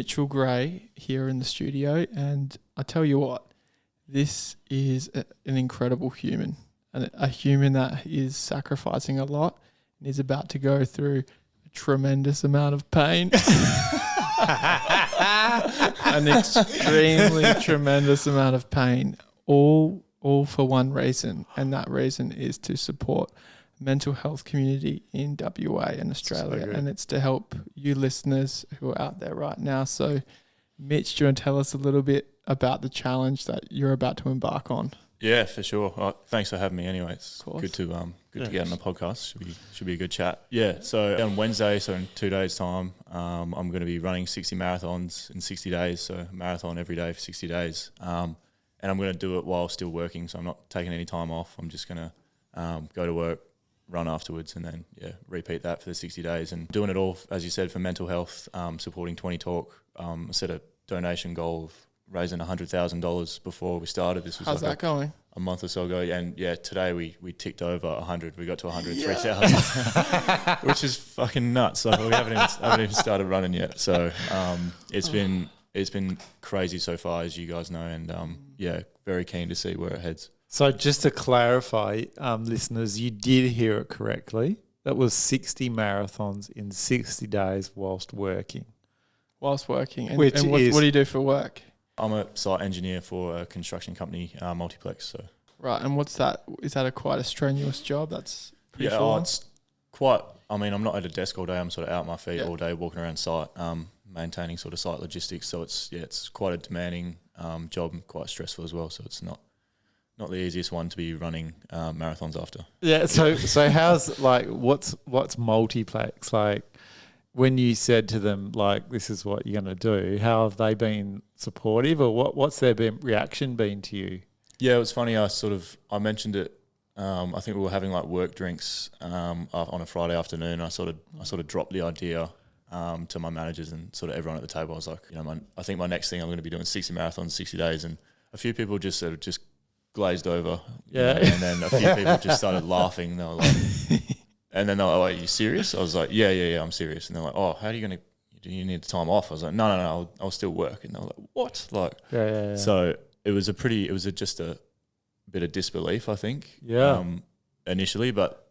Mitchell Grey here in the studio, and I tell you what, this is an incredible human, and a human that is sacrificing a lot and is about to go through a tremendous amount of pain. An extremely tremendous amount of pain, all for one reason, and that reason is to support mental health community in WA and Australia, and it's to help you listeners who are out there right now. So Mitch, do you want to tell us a little bit about the challenge that you're about to embark on? Yeah, for sure. Thanks for having me anyway. It's good to get on the podcast. Should be a good chat. Yeah, so on Wednesday, so in 2 days' time, I'm going to be running 60 marathons in 60 days, so a marathon every day for 60 days. And I'm going to do it while still working, so I'm not taking any time off. I'm just going to go to work, run afterwards, and then repeat that for the 60 days. And doing it all, as you said, for mental health, supporting 20 Talk. I set a donation goal of raising $100,000 before we started. This was How's that going? A month or so ago, and today we ticked over 100. We got to 103,000, which is fucking nuts. So we haven't even started running yet. So it's been crazy so far, as you guys know, and very keen to see where it heads. So just to clarify, listeners, you did hear it correctly. That was 60 marathons in 60 days whilst working. And what do you do for work? I'm a site engineer for a construction company, Multiplex. So right, and what's that? Is that quite a strenuous job? That's pretty full on? It's quite. I mean, I'm not at a desk all day. I'm sort of out on my feet all day, walking around site, maintaining sort of site logistics. So it's quite a demanding job and quite stressful as well. So it's not the easiest one to be running marathons after. Yeah. So how's what's Multiplex like? When you said to them, this is what you're going to do, how have they been supportive, or what's their reaction been to you? Yeah, it was funny. I mentioned it. I think we were having work drinks on a Friday afternoon. I sort of dropped the idea to my managers and sort of everyone at the table. I was like, I think my next thing I'm going to be doing 60 marathons, 60 days, and a few people just sort of just glazed over. Yeah, and then a few people just started laughing. They were like. And then they're like, "Are you serious?" I was like, "Yeah, I'm serious." And they're like, "Oh, how are you going to? Do you need the time off?" I was like, "No, I'll still work." And they were like, "What?" Yeah. So it was just a bit of disbelief, I think. Yeah. Initially, but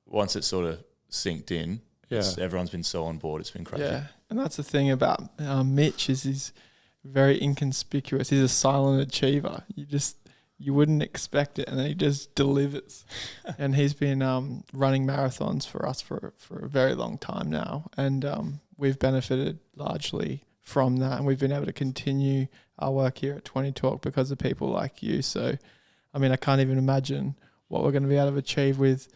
once it sort of synced in, everyone's been so on board. It's been crazy. Yeah, and that's the thing about Mitch is he's very inconspicuous. He's a silent achiever. You wouldn't expect it, and then he just delivers. And he's been running marathons for us for a very long time now, and we've benefited largely from that, and we've been able to continue our work here at 20 Talk because of people like you. So, I mean, I can't even imagine what we're going to be able to achieve with,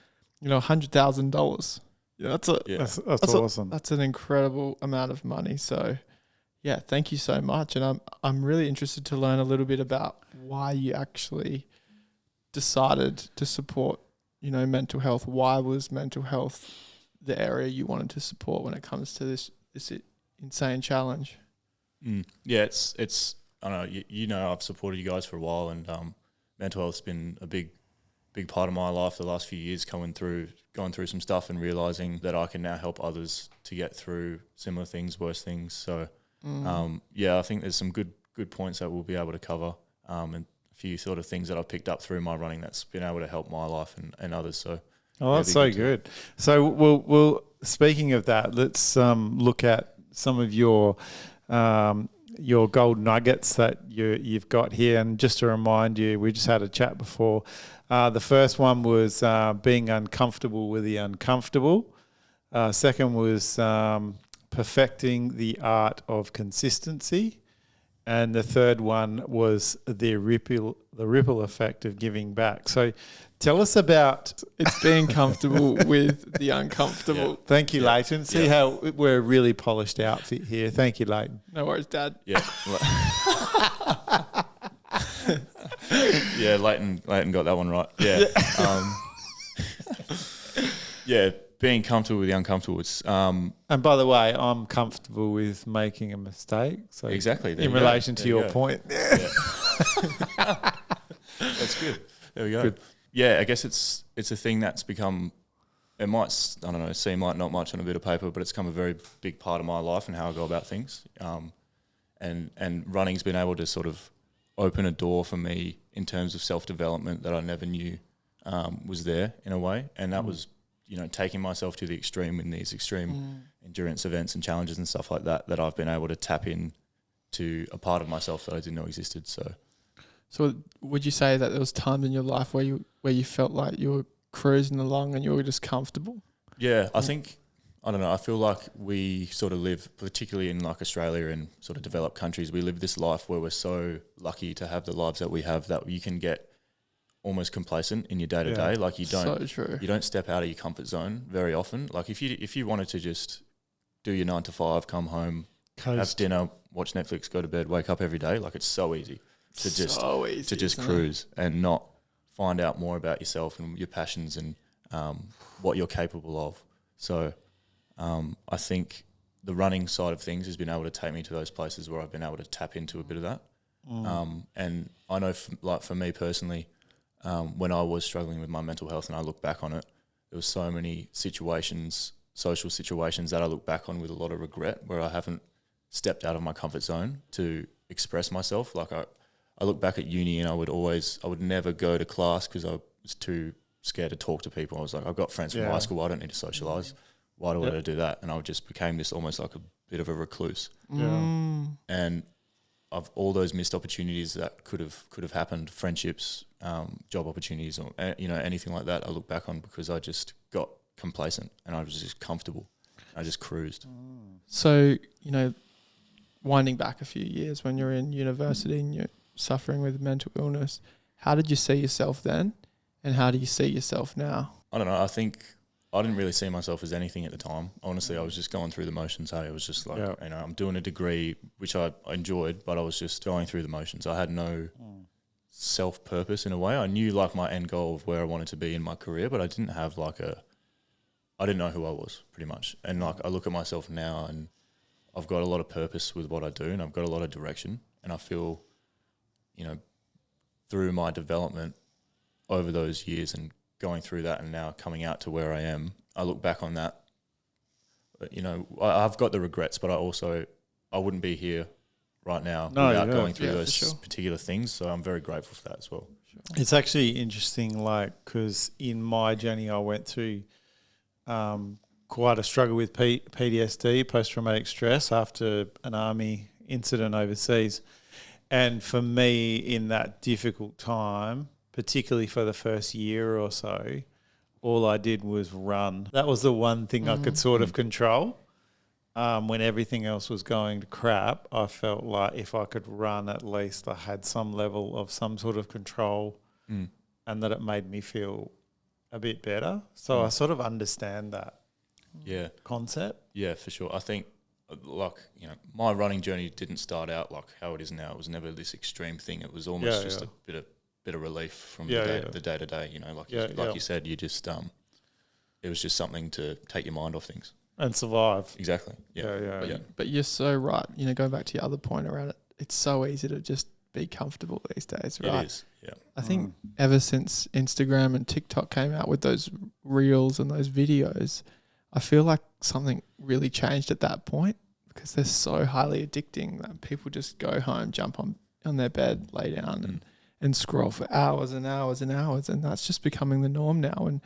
$100,000. That's awesome. That's an incredible amount of money. So, yeah, thank you so much. And I'm really interested to learn a little bit about why you actually decided to support, mental health. Why was mental health the area you wanted to support when it comes to this insane challenge? Yeah, it's I don't know, I've supported you guys for a while, and mental health's been a big part of my life the last few years, going through some stuff and realising that I can now help others to get through similar things, worse things. So I think there's some good points that we'll be able to cover, and a few sort of things that I've picked up through my running that's been able to help my life and others. So, that's so good. So we'll speaking of that, let's look at some of your gold nuggets that you've got here. And just to remind you, we just had a chat before. The first one was being uncomfortable with the uncomfortable. Second was perfecting the art of consistency, and the third one was the ripple effect of giving back. So tell us about it's being comfortable with the uncomfortable. Yeah. Thank you, Leighton. See how we're a really polished outfit here. Thank you, Leighton. No worries, Dad. Yeah. Yeah, Leighton got that one right. Yeah. Being comfortable with the uncomfortable. And by the way, I'm comfortable with making a mistake. So exactly. In relation to your point. Yeah. That's good. There we go. Good. Yeah, I guess it's a thing that's become, it might, seem like not much on a bit of paper, but it's become a very big part of my life and how I go about things. and running's been able to sort of open a door for me in terms of self-development that I never knew was there in a way. And that was, taking myself to the extreme in these extreme endurance events and challenges and stuff like that I've been able to tap in to a part of myself that I didn't know existed. So would you say that there was times in your life where you felt like you were cruising along and you were just comfortable? Yeah, I think, I don't know, I feel like we sort of live, particularly in like Australia and sort of developed countries, we live this life where we're so lucky to have the lives that we have that you can get almost complacent in your day to day. Like you don't step out of your comfort zone very often. Like if you wanted to just do your 9 to 5, come home, have dinner, watch Netflix, go to bed, wake up every day, like it's so easy to just cruise and not find out more about yourself and your passions and what you're capable of. So I think the running side of things has been able to take me to those places where I've been able to tap into a bit of that. And I know for me personally, when I was struggling with my mental health and I look back on it, there was so many social situations that I look back on with a lot of regret where I haven't stepped out of my comfort zone to express myself. Like I look back at uni and I would never go to class because I was too scared to talk to people. I was like, I've got friends from high school, I don't need to socialise. Why do I do that? And I just became this almost like a bit of a recluse. And of all those missed opportunities that could have happened, friendships, job opportunities, or anything like that, I look back on because I just got complacent and I was just comfortable. I just cruised. So winding back a few years when you're in university and you're suffering with mental illness, how did you see yourself then, and how do you see yourself now? I don't know. I think I didn't really see myself as anything at the time. Honestly, I was just going through the motions. Hey, it was just like, I'm doing a degree, which I enjoyed, but I was just going through the motions. I had no self-purpose in a way. I knew like my end goal of where I wanted to be in my career, but I didn't have I didn't know who I was pretty much. And like I look at myself now and I've got a lot of purpose with what I do and I've got a lot of direction, and I feel, through my development over those years and going through that and now coming out to where I am, I look back on that. But, I've got the regrets, but I wouldn't be here right now without going through those particular things. So I'm very grateful for that as well. It's actually interesting, because in my journey I went through quite a struggle with PTSD, post-traumatic stress, after an army incident overseas. And for me, in that difficult time, particularly for the first year or so, all I did was run. That was the one thing I could sort of control. When everything else was going to crap, I felt like if I could run, at least I had some level of some sort of control and that it made me feel a bit better. So I sort of understand that concept. Yeah, for sure. I think my running journey didn't start out like how it is now. It was never this extreme thing. It was almost just a bit of relief from the day to day. You said, you just it was just something to take your mind off things and survive. Exactly. But you're so right. Going back to your other point around it, it's so easy to just be comfortable these days, right? It is. Yeah. I think ever since Instagram and TikTok came out with those reels and those videos, I feel like something really changed at that point, because they're so highly addicting that people just go home, jump on their bed, lay down and scroll for hours and hours and hours. And that's just becoming the norm now. And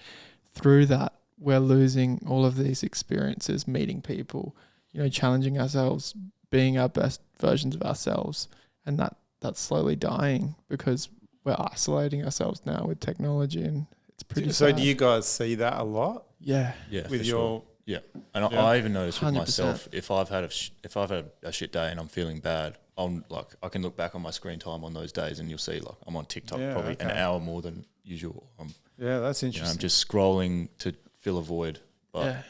through that, we're losing all of these experiences, meeting people, challenging ourselves, being our best versions of ourselves. And that's slowly dying because we're isolating ourselves now with technology, and it's pretty sad. Do you guys see that a lot? Yeah. Yeah. With your and I even notice with myself, if I've had a shit day and I'm feeling bad, I can look back on my screen time on those days and you'll see I'm on TikTok probably an hour more than usual. That's interesting. I'm just scrolling to fill a void. But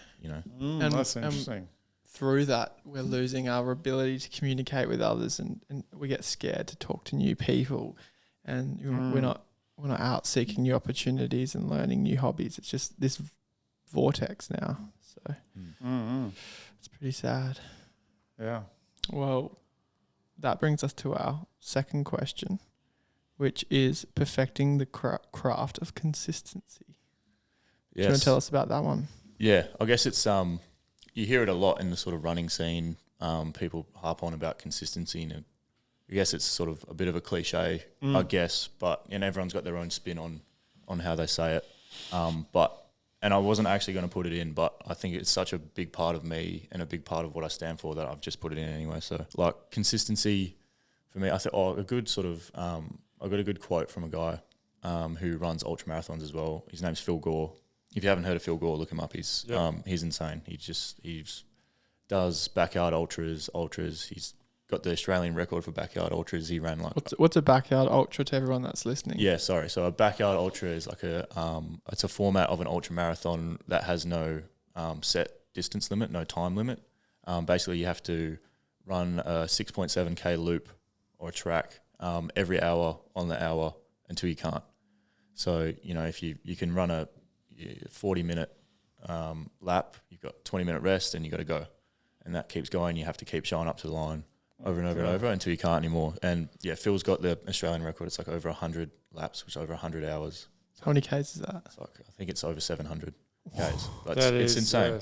that's interesting. Through that, we're losing our ability to communicate with others, and we get scared to talk to new people, and we're not out seeking new opportunities and learning new hobbies. It's just this vortex now. So it's pretty sad. Yeah. Well, that brings us to our second question, which is perfecting the craft of consistency. Yes. Do you want to tell us about that one? Yeah, I guess it's you hear it a lot in the sort of running scene, people harp on about consistency, and I guess it's sort of a bit of a cliche, I guess, and everyone's got their own spin on how they say it. And I wasn't actually going to put it in, but I think it's such a big part of me and a big part of what I stand for that I've just put it in anyway. So like consistency for me, I think a good sort of I got a good quote from a guy who runs ultra marathons as well. His name's Phil Gore. If you haven't heard of Phil Gore, look him up. He's insane. He does backyard ultras. He's got the Australian record for backyard ultras. He ran like what's a backyard ultra to everyone that's listening? Yeah, sorry. So a backyard ultra is like it's a format of an ultra marathon that has no set distance limit, no time limit. Basically, you have to run a 6.7k loop or a track every hour on the hour until you can't. So if you can run a 40-minute lap, you've got 20-minute rest, and you got to go, and that keeps going. You have to keep showing up to the line over and over and over until you can't anymore. And yeah, Phil's got the Australian record. It's like over 100 laps, which is over 100 hours. How many Ks is that? It's like, I think it's over 700 Ks. It's insane.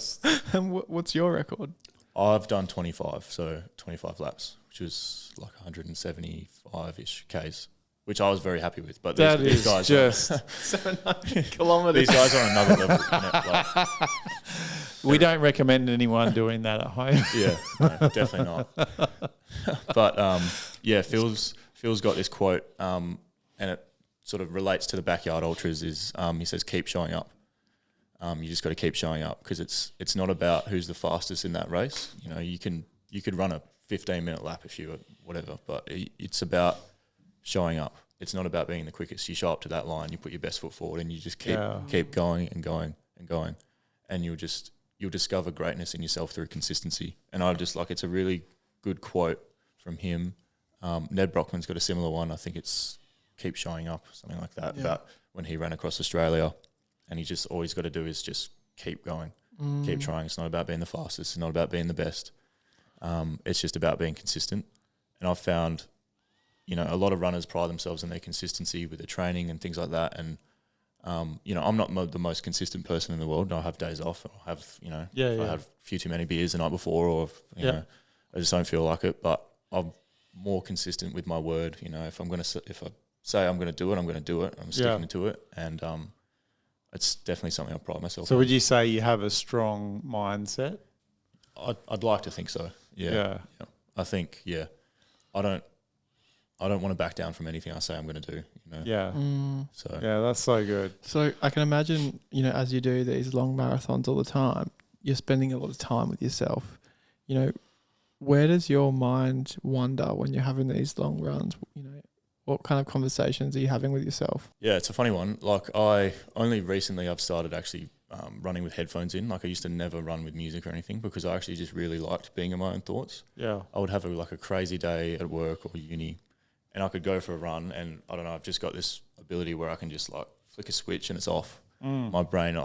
And what's your record? I've done 25, so 25 laps, which was like 175-ish Ks, which I was very happy with. But these guys just 700 kilometres. These guys are on another level. We don't recommend anyone doing that at home. Yeah, no, definitely not. But Phil's got this quote, and it sort of relates to the backyard ultras. He says, "Keep showing up. You just got to keep showing up, because it's not about who's the fastest in that race. You could run a 15-minute lap if you whatever, but it's about showing up. It's not about being the quickest. You show up to that line, you put your best foot forward, and you just keep going and going and going, and you'll discover greatness in yourself through consistency." And I just it's a really good quote from him. Ned Brockman's got a similar one. I think it's "keep showing up," something like that, about when he ran across Australia, and he just all he's got to do is just keep going, keep trying. It's not about being the fastest. It's not about being the best. It's just about being consistent. And I've found, a lot of runners pride themselves on their consistency with their training and things like that. And I'm not the most consistent person in the world. I have days off. I have, if I have a few too many beers the night before, or if, I just don't feel like it. But I'm more consistent with my word. If I say I'm going to do it, I'm going to do it. I'm sticking to it, and it's definitely something I pride myself on. So would you say you have a strong mindset? I'd like to think so. Yeah. I think I don't want to back down from anything I say I'm going to do. So that's so good. So I can imagine, as you do these long marathons all the time, you're spending a lot of time with yourself. Where does your mind wander when you're having these long runs? What kind of conversations are you having with yourself? Yeah, it's a funny one. I've started actually running with headphones in. I used to never run with music or anything, because I actually just really liked being in my own thoughts. Yeah. I would have a crazy day at work or uni, and I could go for a run, and I don't know, I've just got this ability where I can just flick a switch and it's off. My brain,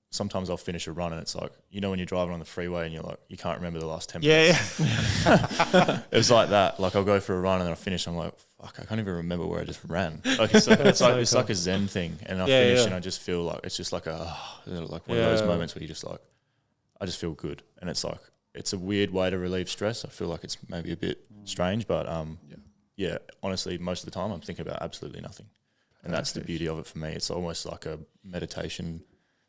sometimes I'll finish a run and it's when you're driving on the freeway and you can't remember the last 10 minutes. Yeah. It's like that. I'll go for a run and then I finish, I'm like, fuck, I can't even remember where I just ran. It's like a Zen thing. And I finish and I just feel it's just one of those moments where you just I just feel good. And it's a weird way to relieve stress. I feel like it's maybe a bit strange, but honestly, most of the time I'm thinking about absolutely nothing. And that's the beauty of it for me. It's almost like a meditation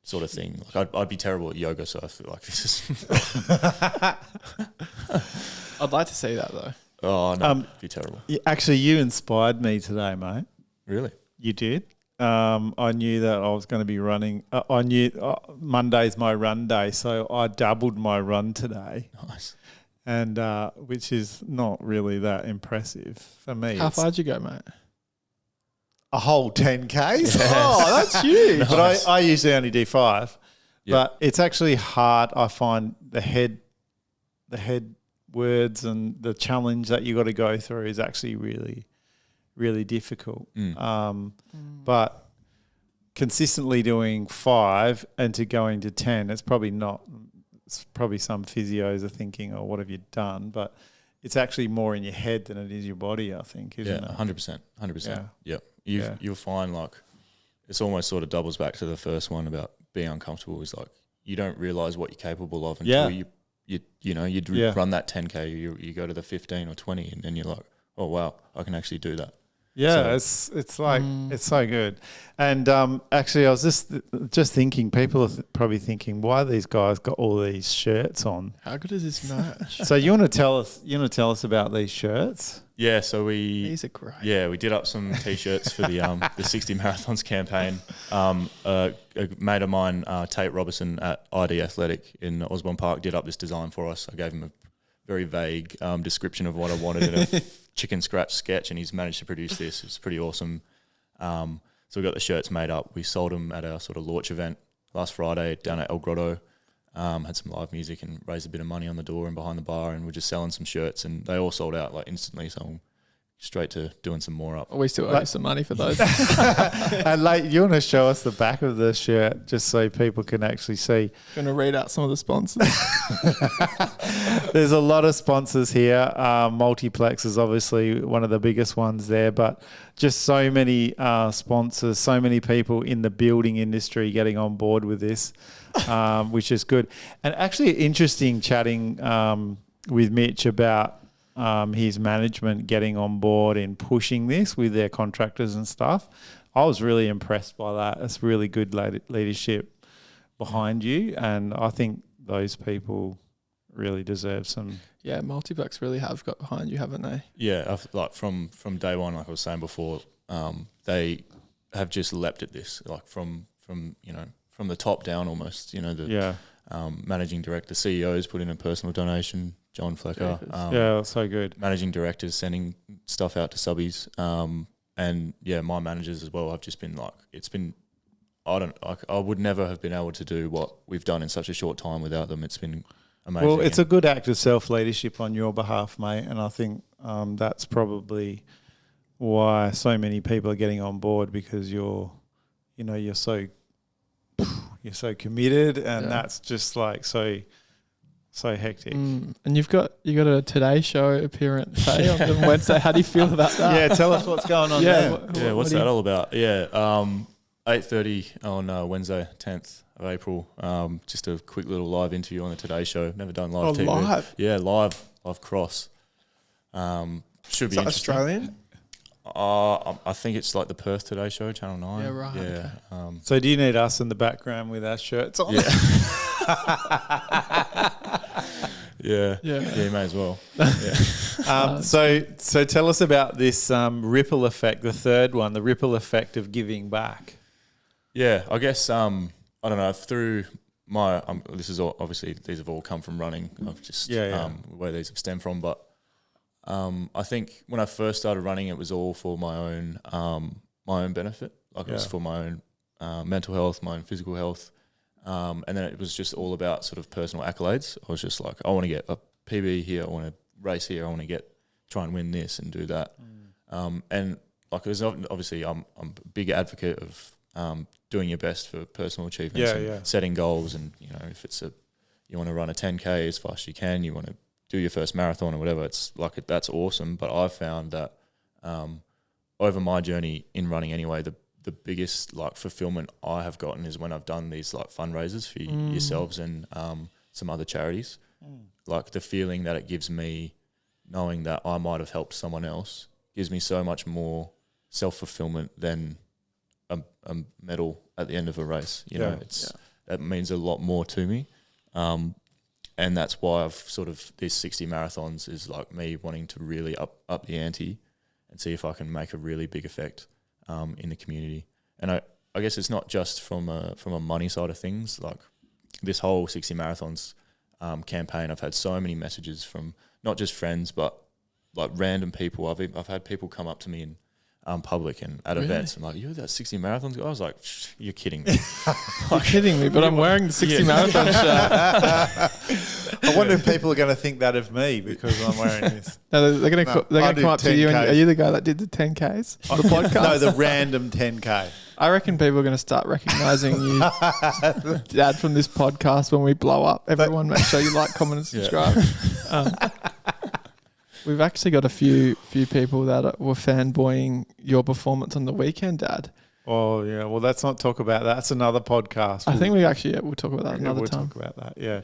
sort of thing. I'd be terrible at yoga, so I feel like this is... I'd like to see that though. Oh, no, it'd be terrible. Actually, you inspired me today, mate. Really? You did. I knew that I was going to be running. I knew Monday's my run day, so I doubled my run today. Nice. And which is not really that impressive for me. How far did you go, mate? A whole 10Ks. Yes. Oh, that's huge. Nice. But I usually only do 5. Yep. But it's actually hard. I find the head words and the challenge that you got to go through is actually really, really difficult. But consistently doing 5 and to going to 10, it's probably not. It's probably some physios are thinking, "Oh, what have you done?" But it's actually more in your head than it is your body, I think, isn't it? 100%. Yep. You'll find it's almost sort of doubles back to the first one about being uncomfortable. Is you don't realise what you're capable of until you you'd Yeah. run that 10K, you go to the 15 or 20, and then you're like, oh wow, I can actually do that. Yeah, it's like it's so good. And actually, I was just thinking, people are probably thinking, why these guys got all these shirts on? How good is this merch? So you want to tell us about these shirts? Yeah, so These are great. we did up some t-shirts for the 60 marathons campaign. A mate of mine, Tate Robertson at ID Athletic in Osborne Park, did up this design for us. I gave him a very vague description of what I wanted in a chicken scratch sketch, and he's managed to produce this. It's pretty awesome. So we got the shirts made up. We sold them at our sort of launch event last Friday down at El Grotto. Had some live music and raised a bit of money on the door and behind the bar, and we're just selling some shirts, and they all sold out like instantly. So I'm straight to doing some more up. We still owe you some money for those. And you want to show us the back of the shirt just so people can actually see. Going to read out some of the sponsors. There's a lot of sponsors here. Multiplex is obviously one of the biggest ones there, but just so many sponsors, so many people in the building industry getting on board with this, which is good. And actually interesting chatting with Mitch about his management getting on board and pushing this with their contractors and stuff. I was really impressed by that. It's really good leadership behind you, and I think those people really deserve some. Yeah, Multiplex really have got behind you, haven't they? Yeah, like from day one, like I was saying before, they have just leapt at this, like from the top down almost. Managing director, CEOs put in a personal donation. John Flecker. That's so good. Managing directors sending stuff out to subbies. And my managers as well. I've just been like, I would never have been able to do what we've done in such a short time without them. It's been amazing. Well, it's a good act of self-leadership on your behalf, mate. And I think that's probably why so many people are getting on board, because you're so committed, and that's just like so hectic. And you got a Today Show appearance on Wednesday. How do you feel about that? Yeah, tell us what's going on there. What's that all about? 8:30 on Wednesday, 10th of April. Just a quick little live interview on the Today Show. Never done live TV. Live? Yeah, live cross. Should be interesting. Australian? I think it's like the Perth Today Show, Channel 9. Yeah, right. Yeah. Okay. So do you need us in the background with our shirts on? Yeah. Yeah, you may as well. Yeah. So tell us about this ripple effect, the third one, the ripple effect of giving back. Yeah, I guess I don't know, through my this is all, obviously these have all come from running. I've just where these have stemmed from, but I think when I first started running, it was all for my own benefit. Like it was for my own mental health, my own physical health. And then it was just all about sort of personal accolades. I was just like, I want to get a PB here, I want to race here, I want to try and win this and do that. And like, it was obviously I'm a big advocate of doing your best for personal achievements and setting goals. And if it's you want to run a 10K as fast as you can, you want to do your first marathon or whatever, it's like that's awesome. But I've found that over my journey in running anyway, the biggest like fulfillment I have gotten is when I've done these like fundraisers for yourselves and some other charities. Like the feeling that it gives me, knowing that I might have helped someone else, gives me so much more self-fulfillment than a medal at the end of a race. That means a lot more to me. And that's why I've sort of, these 60 marathons is like me wanting to really up the ante and see if I can make a really big effect in the community. And I guess it's not just from a money side of things. Like this whole 60 marathons campaign, I've had so many messages from not just friends, but like random people. I've had people come up to me in public and at events and like, you're that 60 marathons guy? I was like, you're kidding me. You're kidding me, but I'm wearing the 60 marathon shirt. I wonder if people are going to think that of me because I'm wearing this. No, they're going to come up to you and are you the guy that did the 10Ks on the podcast? No, the random 10K. I reckon people are going to start recognising you, Dad, from this podcast when we blow up. Everyone, make sure you like, comment, and subscribe. We've actually got a few people that were fanboying your performance on the weekend, Dad. Oh yeah, well let's not talk about that. That's another podcast. I think we'll talk about that another time. We'll talk about that. Yeah,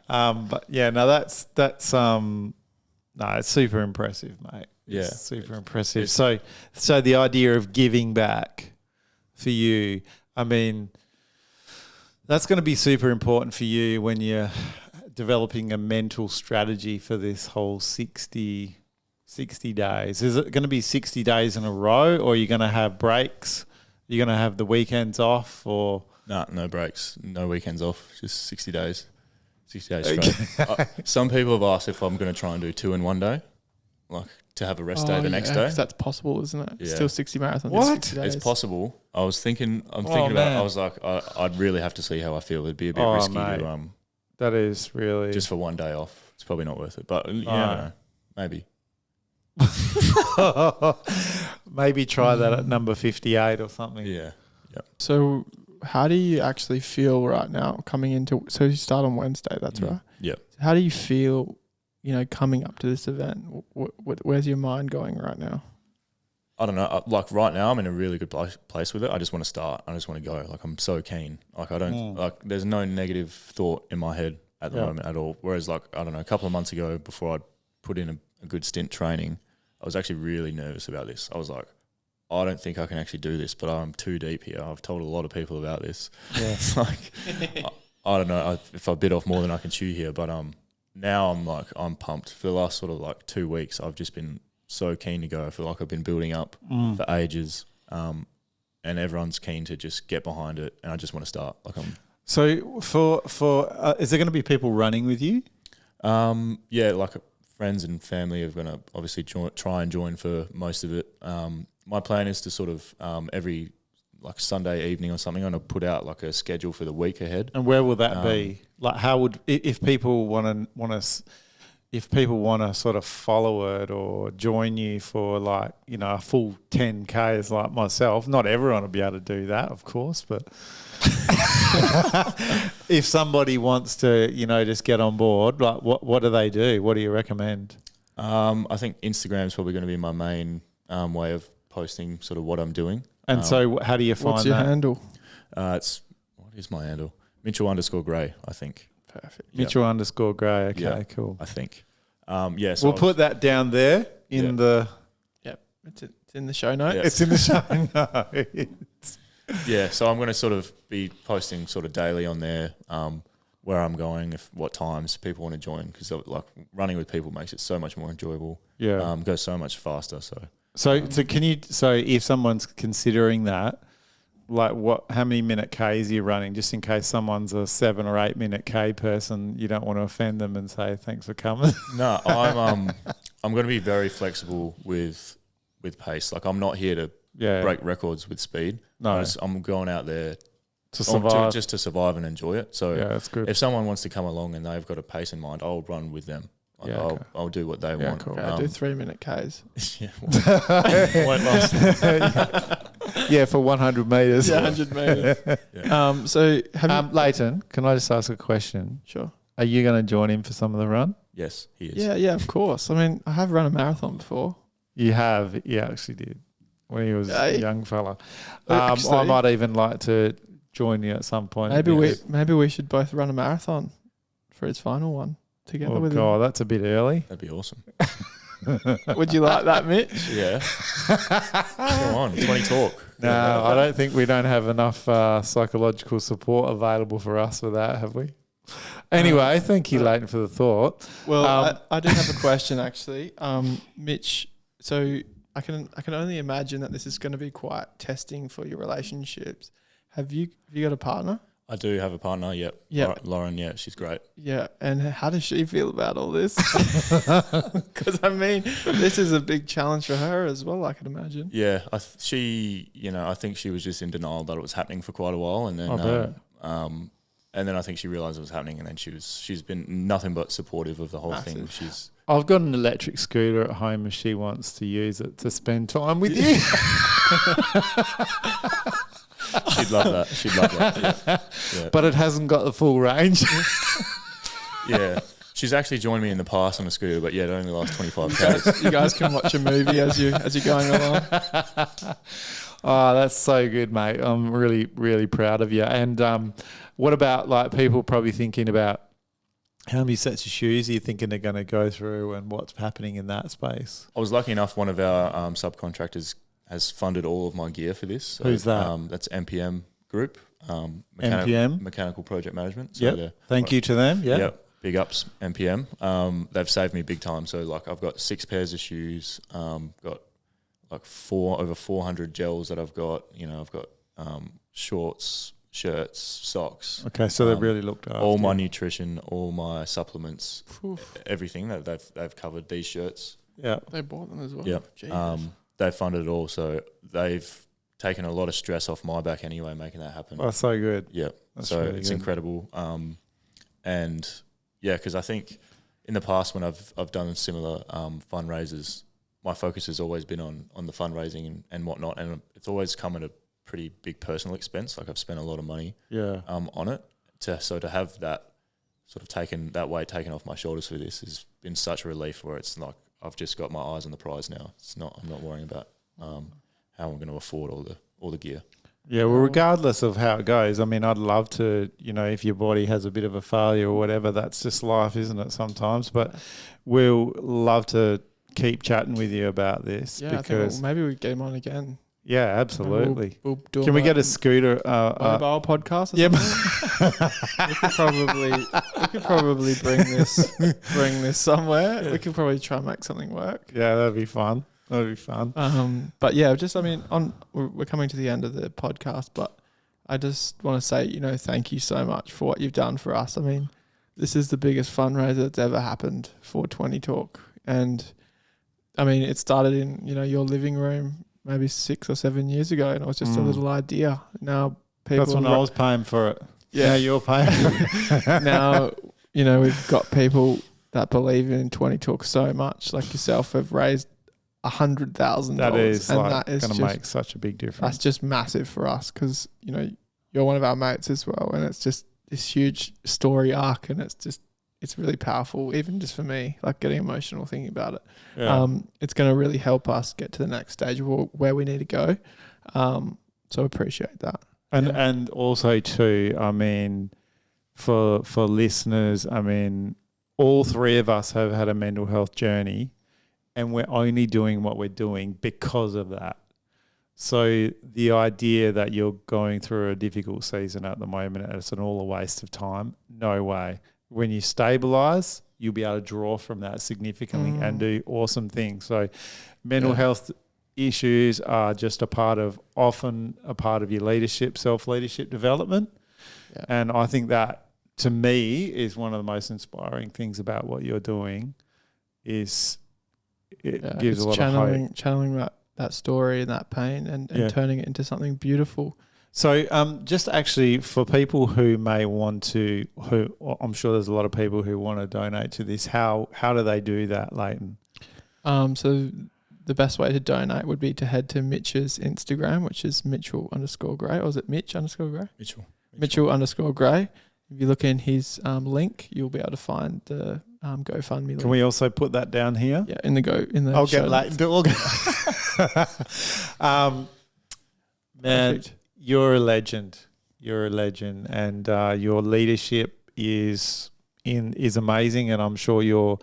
but yeah, no, that's no, it's super impressive, mate. Yeah, it's super impressive. So the idea of giving back for you, I mean, that's going to be super important for you when you're developing a mental strategy for this whole 60 days. Is it going to be 60 days in a row, or are you going to have breaks? Are you going to have the weekends off, or? No breaks, no weekends off, just 60 days. 60 days straight. Some people have asked if I'm going to try and do 2 in one day, like to have a rest day the next day. 'Cause that's possible, isn't it? Yeah. Still 60 marathons. What? 60 days. It's possible. I'm thinking about it. I was like, I'd really have to see how I feel. It'd be a bit risky to that is really just for one day off. It's probably not worth it. But you never know. Maybe. Maybe try that at number 58 or something. Yeah. So how do you actually feel right now coming into, so you start on Wednesday, that's right? Yeah. How do you feel, coming up to this event? Where's your mind going right now? I don't know. Like right now, I'm in a really good place with it. I just want to start. I just want to go. Like I'm so keen. Like I don't like. There's no negative thought in my head at the moment at all. Whereas like I don't know, a couple of months ago, before I'd put in a good stint training, I was actually really nervous about this. I was like, I don't think I can actually do this, but I'm too deep here. I've told a lot of people about this. Yeah. It's like I don't know if I bit off more than I can chew here, but now I'm pumped. For the last sort of like 2 weeks, I've just been so keen to go. I feel like I've been building up for ages, and everyone's keen to just get behind it, and I just want to start. Like So for is there going to be people running with you? Yeah, like friends and family are going to obviously try and join for most of it. My plan is to sort of every like Sunday evening or something, I'm going to put out like a schedule for the week ahead. And where will that be? Like, how would if people want to sort of follow it or join you for like a full 10Ks like myself? Not everyone will be able to do that, of course, but if somebody wants to just get on board, like what do they do? What do you recommend? I think Instagram is probably going to be my main way of posting sort of what I'm doing. And so how do you find that? What's your handle? What is my handle? Mitchell_Grey, I think. Perfect. Mitchell_Grey. Okay, cool. I think. Yeah. So we'll put that down there in the. Yep, it's in the show notes. Yeah. It's in the show notes. Yeah, so I'm going to sort of be posting sort of daily on there where I'm going, what times people want to join, because like running with people makes it so much more enjoyable. Yeah, goes so much faster. So can you? So if someone's considering that, like how many minute Ks are you running? Just in case someone's a 7 or 8 minute K person, you don't want to offend them and say thanks for coming. No, I'm going to be very flexible with pace. Like I'm not here to break records with speed. No, I'm going out there to survive, just to survive and enjoy it. So that's good. If someone wants to come along and they've got a pace in mind, I'll run with them. Like I'll do what they want. Cool. I do 3 minute Ks. Yeah, won't last. Yeah, for 100 meters. Yeah, 100 meters. Yeah. So have you, Leighton, can I just ask a question? Sure. Are you going to join in for some of the run? Yes, he is. Yeah, of course. I mean, I have run a marathon before. You have? You actually did when he was a young fella. Actually, I might even like to join you at some point. Maybe we should both run a marathon for his final one together with him. That's a bit early. That'd be awesome. Would you like that, Mitch? Yeah. Come on, 20 talk. No, I don't think we don't have enough psychological support available for us for that, have we? Anyway, thank you, Leighton, for the thought. Well, I do have a question actually, Mitch. So I can only imagine that this is going to be quite testing for your relationships. Have you got a partner? I do have a partner. Yep. Yeah. Lauren. Yeah, she's great. Yeah, and how does she feel about all this? Because I mean, this is a big challenge for her as well, I can imagine. Yeah, I think she was just in denial that it was happening for quite a while, and then I think she realised it was happening, and then she's been nothing but supportive of the whole thing. I've got an electric scooter at home, and she wants to use it to spend time with you. She'd love that. Yeah. But it hasn't got the full range. Yeah. She's actually joined me in the past on a scooter, but yeah, it only lasts 25 k's. You guys can watch a movie as you're going along. Oh, that's so good, mate. I'm really, really proud of you. And what about like people probably thinking about how many sets of shoes are you thinking they're going to go through and what's happening in that space? I was lucky enough, one of our subcontractors has funded all of my gear for this. So, Who's that? That's MPM Group. MPM? Mechanical Project Management. So Yep. Thank you to them. Yeah. Yep. Big ups, MPM. They've saved me big time. So, like, I've got 6 pairs of shoes, got like over 400 gels that I've got. You know, I've got shorts, shirts, socks. Okay, so they've really looked after all my nutrition, all my supplements, everything that they've covered. These shirts, Yeah. They bought them as well. yeah. They've funded it all, so they've taken a lot of stress off my back anyway, making that happen. That's so good. Yeah, That's so really it's good. incredible. And yeah, because I think in the past when I've done similar fundraisers, my focus has always been on the fundraising and whatnot, and it's always come at a pretty big personal expense. Like I've spent a lot of money on it. So to have that sort of weight taken off my shoulders for this has been such a relief, where it's like I've just got my eyes on the prize now. I'm not worrying about how I'm going to afford all the gear. Yeah, well, regardless of how it goes, I mean, I'd love to, if your body has a bit of a failure or whatever, that's just life, isn't it, sometimes? But we'll love to keep chatting with you about this. Yeah, because I think maybe we get him on again. Yeah, absolutely. We'll do Can we get a scooter? mobile podcast? Or Yeah. we could probably bring this somewhere. We could probably try and make something work. Yeah, that'd be fun. That'd be fun. But yeah, we're coming to the end of the podcast, but I just want to say, thank you so much for what you've done for us. I mean, this is the biggest fundraiser that's ever happened for 20 Talk. And I mean, it started in, your living room maybe 6 or 7 years ago, and it was just a little idea. Now people... That's when I was paying for it. Yeah. Now you're paying for it. Now, we've got people that believe in 20 Talk so much, like yourself, have raised $100,000. That is that is going to make such a big difference. That's just massive for us because, you're one of our mates as well, and it's just this huge story arc, and it's really powerful, even just for me, like getting emotional thinking about it. Yeah. It's going to really help us get to the next stage of where we need to go. So appreciate that. And also too, I mean, for listeners, I mean, all 3 of us have had a mental health journey, and we're only doing what we're doing because of that. So the idea that you're going through a difficult season at the moment and it's all a waste of time, no way. When you stabilize, you'll be able to draw from that significantly and do awesome things. So mental health issues are just often a part of your leadership, self-leadership development. Yeah. And I think that, to me, is one of the most inspiring things about what you're doing is it gives a lot of hope. Channeling that story and that pain and turning it into something beautiful. So just actually for people who may want to, I'm sure there's a lot of people who want to donate to this, how do they do that, Leighton? So the best way to donate would be to head to Mitch's Instagram, which is Mitchell_Grey, or is it Mitch_Grey? Mitchell_Grey. If you look in his link, you'll be able to find the GoFundMe link. Can we also put that down here? Yeah, in the I'll get Leighton to man, Perfect. You're a legend. You're a legend, and your leadership is amazing, and I'm sure your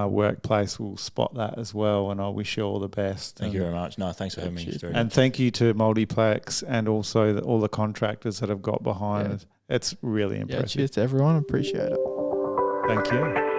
workplace will spot that as well. And I wish you all the best. Thank you very much. No, thanks for having me. And thank you to Multiplex and also all the contractors that have got behind it. It's really impressive. Yeah, cheers to everyone. Appreciate it. Thank you.